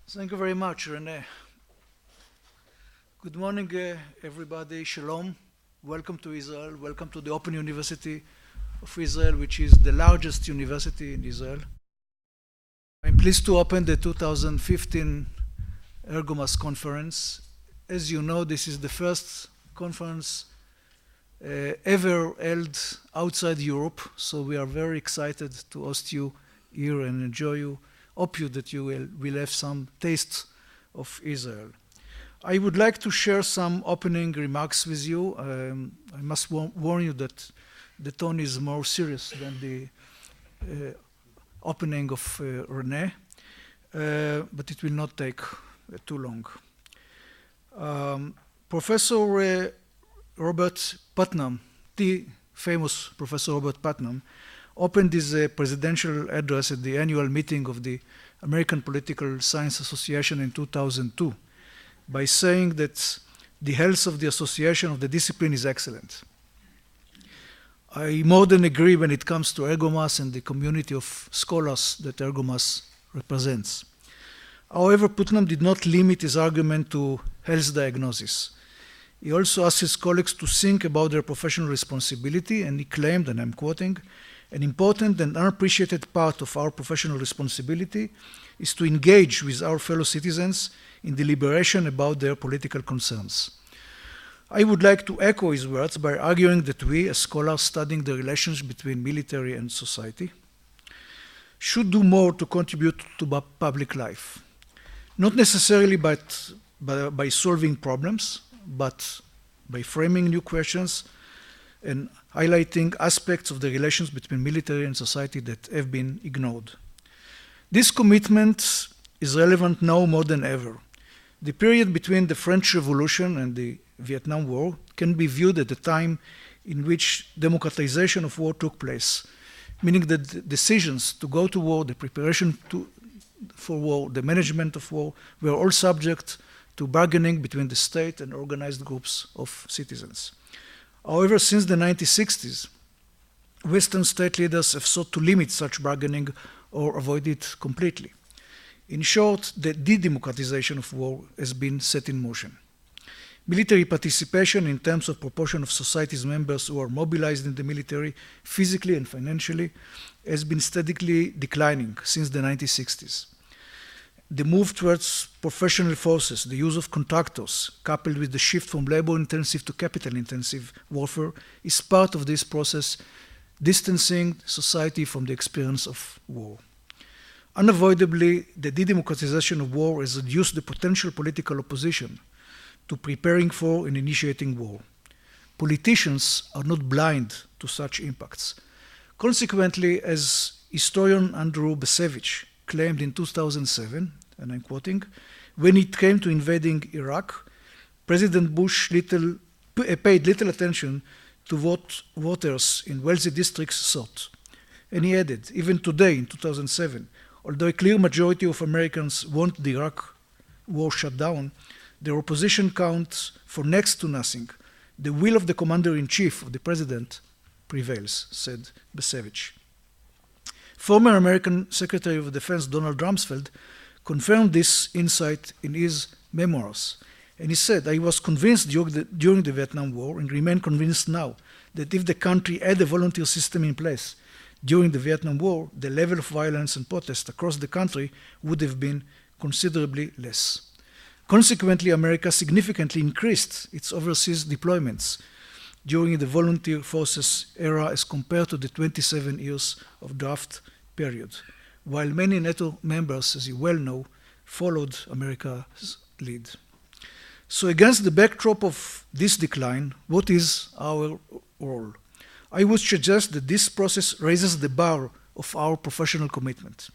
Thank you very much, Rene. Good morning, everybody. Shalom. Welcome to Israel. Welcome to the Open University of Israel, which is the largest university in Israel. I'm pleased to open the 2015 ERGOMAS conference. As you know, this is the first conference ever held outside Europe, so we are very excited to host you here and enjoy you. Hope you that you will have some taste of Israel. I would like to share some opening remarks with you. I must warn you that the tone is more serious than the opening of Rene, but it will not take too long. Professor Robert Putnam, the famous Professor Robert Putnam, opened his presidential address at the annual meeting of the American Political Science Association in 2002 by saying that the health of the association of the discipline is excellent. I more than agree when it comes to ERGOMAS and the community of scholars that ERGOMAS represents. However, Putnam did not limit his argument to health diagnosis. He also asked his colleagues to think about their professional responsibility, and he claimed, and I'm quoting, "An important and unappreciated part of our professional responsibility is to engage with our fellow citizens in deliberation about their political concerns." I would like to echo his words by arguing that we, as scholars studying the relations between military and society, should do more to contribute to public life. Not necessarily by solving problems, but by framing new questions and highlighting aspects of the relations between military and society that have been ignored. This commitment is relevant now more than ever. The period between the French Revolution and the Vietnam War can be viewed at the time in which democratization of war took place, meaning that the decisions to go to war, the preparation for war, the management of war, were all subject to bargaining between the state and organized groups of citizens. However, since the 1960s, Western state leaders have sought to limit such bargaining or avoid it completely. In short, the de-democratization of war has been set in motion. Military participation in terms of proportion of society's members who are mobilized in the military, physically and financially, has been steadily declining since the 1960s. The move towards professional forces, the use of contractors, coupled with the shift from labor-intensive to capital-intensive warfare, is part of this process, distancing society from the experience of war. Unavoidably, the de-democratization of war has reduced the potential political opposition to preparing for and initiating war. Politicians are not blind to such impacts. Consequently, as historian Andrew Bacevich claimed in 2007, and I'm quoting, "When it came to invading Iraq, President Bush paid little attention to what voters in wealthy districts thought." And he added, "Even today, in 2007, although a clear majority of Americans want the Iraq war shut down, their opposition counts for next to nothing. The will of the commander-in-chief, of the president, prevails," said Bacevich. Former American Secretary of Defense Donald Rumsfeld confirmed this insight in his memoirs. And he said, "I was convinced during the Vietnam War and remain convinced now that if the country had a volunteer system in place during the Vietnam War, the level of violence and protest across the country would have been considerably less." Consequently, America significantly increased its overseas deployments during the volunteer forces era as compared to the 27 years of draft period, while many NATO members, as you well know, followed America's lead. So against the backdrop of this decline, what is our role? I would suggest that this process raises the bar of our professional commitment.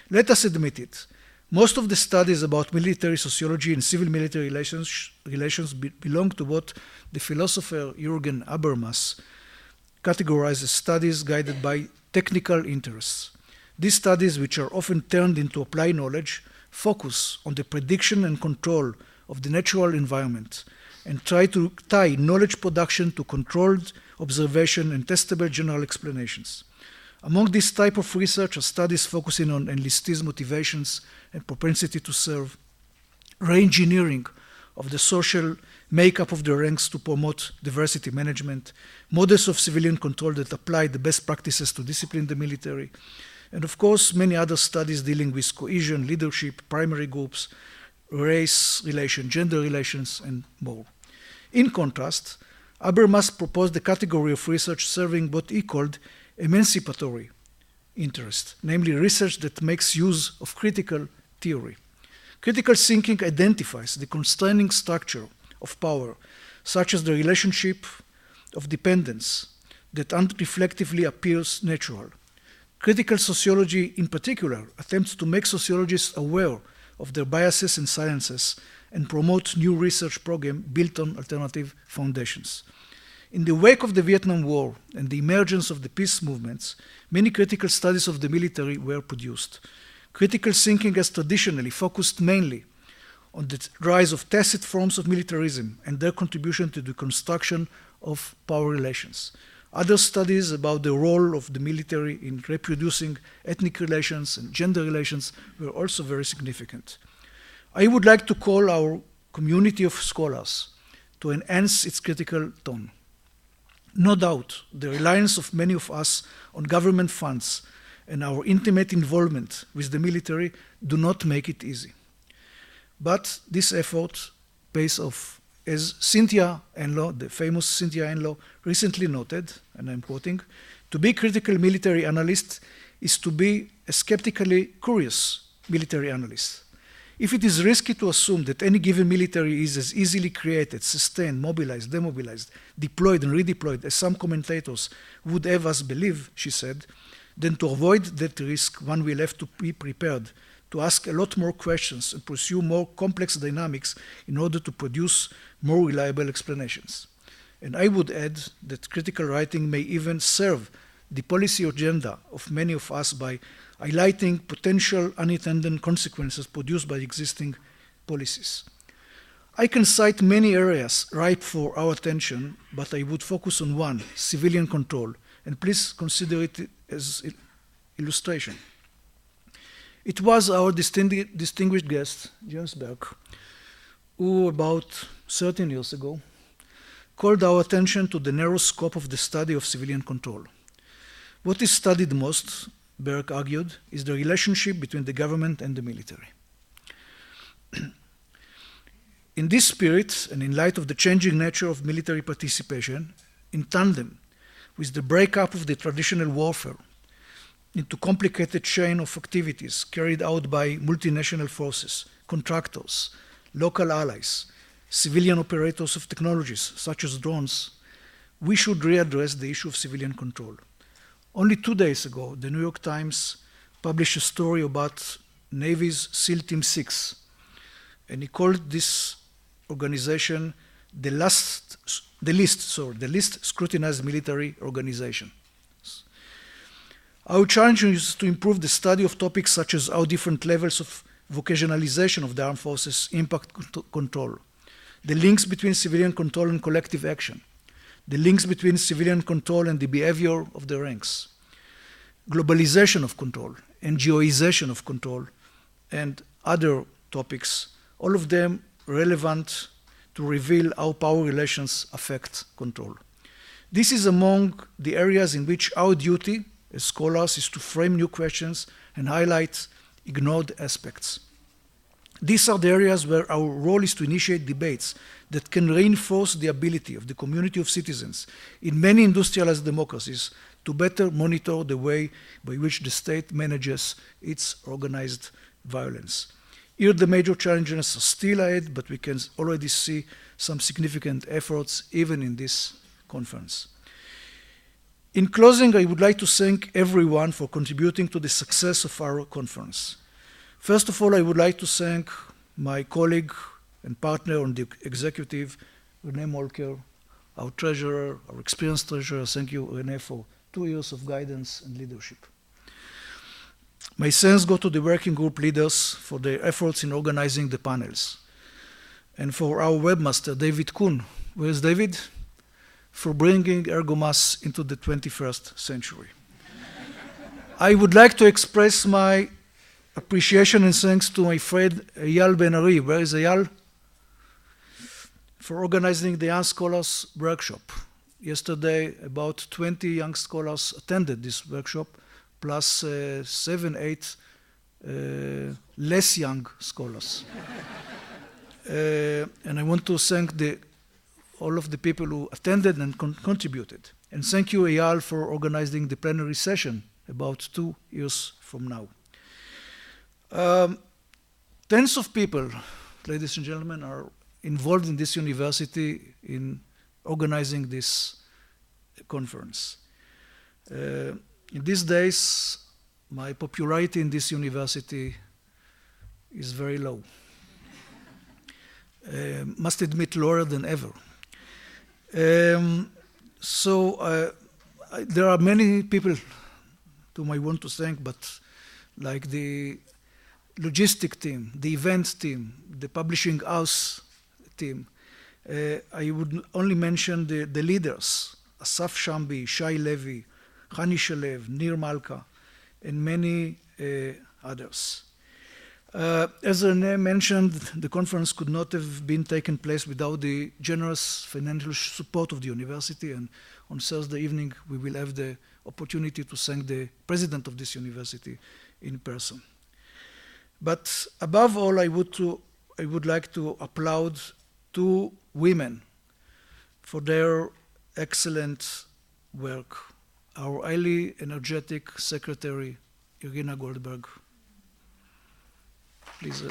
Let us admit it. Most of the studies about military sociology and civil-military relations belong to what the philosopher Jürgen Habermas categorized as studies guided by technical interests. These studies, which are often turned into applied knowledge, focus on the prediction and control of the natural environment and try to tie knowledge production to controlled observation and testable general explanations. Among this type of research are studies focusing on enlistees' motivations and propensity to serve, re-engineering of the social makeup of the ranks to promote diversity management, models of civilian control that apply the best practices to discipline the military, and of course many other studies dealing with cohesion, leadership, primary groups, race relations, gender relations, and more. In contrast, Habermas proposed the category of research serving what he called emancipatory interest, namely research that makes use of critical theory. Critical thinking identifies the constraining structure of power, such as the relationship of dependence that unreflectively appears natural. Critical sociology, in particular, attempts to make sociologists aware of their biases and silences and promote new research programs built on alternative foundations. In the wake of the Vietnam War and the emergence of the peace movements, many critical studies of the military were produced. Critical thinking has traditionally focused mainly on the rise of tacit forms of militarism and their contribution to the construction of power relations. Other studies about the role of the military in reproducing ethnic relations and gender relations were also very significant. I would like to call our community of scholars to enhance its critical tone. No doubt, the reliance of many of us on government funds and our intimate involvement with the military do not make it easy. But this effort pays off. As Cynthia Enlow, the famous Cynthia Enlow, recently noted, and I'm quoting, to be critical military analyst is to be a skeptically curious military analyst. If it is risky to assume that any given military is as easily created, sustained, mobilized, demobilized, deployed and redeployed as some commentators would have us believe, she said, then to avoid that risk, one will have to be prepared to ask a lot more questions and pursue more complex dynamics in order to produce more reliable explanations. And I would add that critical writing may even serve the policy agenda of many of us by highlighting potential unintended consequences produced by existing policies. I can cite many areas ripe for our attention, but I would focus on one, civilian control, and please consider it as illustration. It was our distinguished guest, James Burke, who about 13 years ago called our attention to the narrow scope of the study of civilian control. What is studied most, Burke argued, is the relationship between the government and the military. In this spirit, and in light of the changing nature of military participation, in tandem with the breakup of the traditional warfare into complicated chain of activities carried out by multinational forces, contractors, local allies, civilian operators of technologies such as drones, we should readdress the issue of civilian control. Only 2 days ago, the New York Times published a story about Navy's SEAL Team 6, and he called this organization the least scrutinized military organization. Our challenge is to improve the study of topics such as how different levels of vocationalization of the armed forces impact control, the links between civilian control and collective action, the links between civilian control and the behavior of the ranks, globalization of control, NGOization of control, and other topics, all of them relevant to reveal how power relations affect control. This is among the areas in which our duty as scholars is to frame new questions and highlight ignored aspects. These are the areas where our role is to initiate debates that can reinforce the ability of the community of citizens in many industrialized democracies to better monitor the way by which the state manages its organized violence. Here the major challenges are still ahead, but we can already see some significant efforts even in this conference. In closing, I would like to thank everyone for contributing to the success of our conference. First of all, I would like to thank my colleague and partner on the executive, René Molker, our treasurer, our experienced treasurer. Thank you, René, for 2 years of guidance and leadership. My thanks go to the working group leaders for their efforts in organizing the panels. And for our webmaster, David Kuhn. Where is David? For bringing ERGOMAS into the 21st century. I would like to express my appreciation and thanks to my friend Eyal Ben-Ari. Where is Eyal? For organizing the Young Scholars Workshop. Yesterday, about 20 young scholars attended this workshop, plus 7, 8 less young scholars. And I want to thank all of the people who attended and contributed. And thank you, Eyal, for organizing the plenary session about 2 years from now. Tens of people, ladies and gentlemen, are involved in this university in organizing this conference. In these days, my popularity in this university is very low. Must admit, lower than ever. There are many people whom I want to thank, but like the logistic team, the event team, the publishing house team, I would only mention the leaders, Asaf Shambi, Shai Levy, Hani Shalev, Nir Malka, and many others. As René mentioned, the conference could not have been taken place without the generous financial support of the university, and on Thursday evening we will have the opportunity to thank the president of this university in person. But above all, I would like to applaud 2 women for their excellent work. Our highly energetic secretary, Irina Goldberg. Please.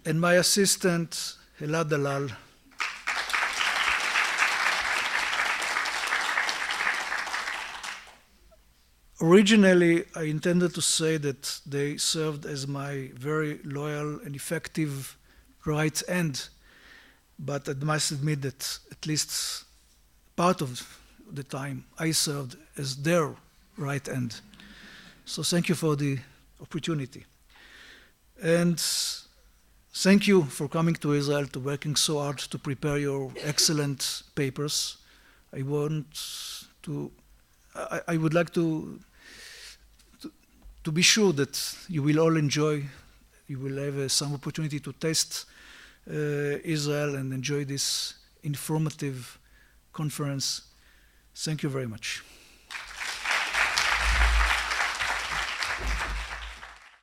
And my assistant, Hela Dalal. Originally, I intended to say that they served as my very loyal and effective right hand, but I must admit that at least part of the time I served as their right hand. So thank you for the opportunity. And thank you for coming to Israel, to working so hard to prepare your excellent papers. I would like to be sure that you will all enjoy, you will have some opportunity to taste Israel and enjoy this informative conference. Thank you very much.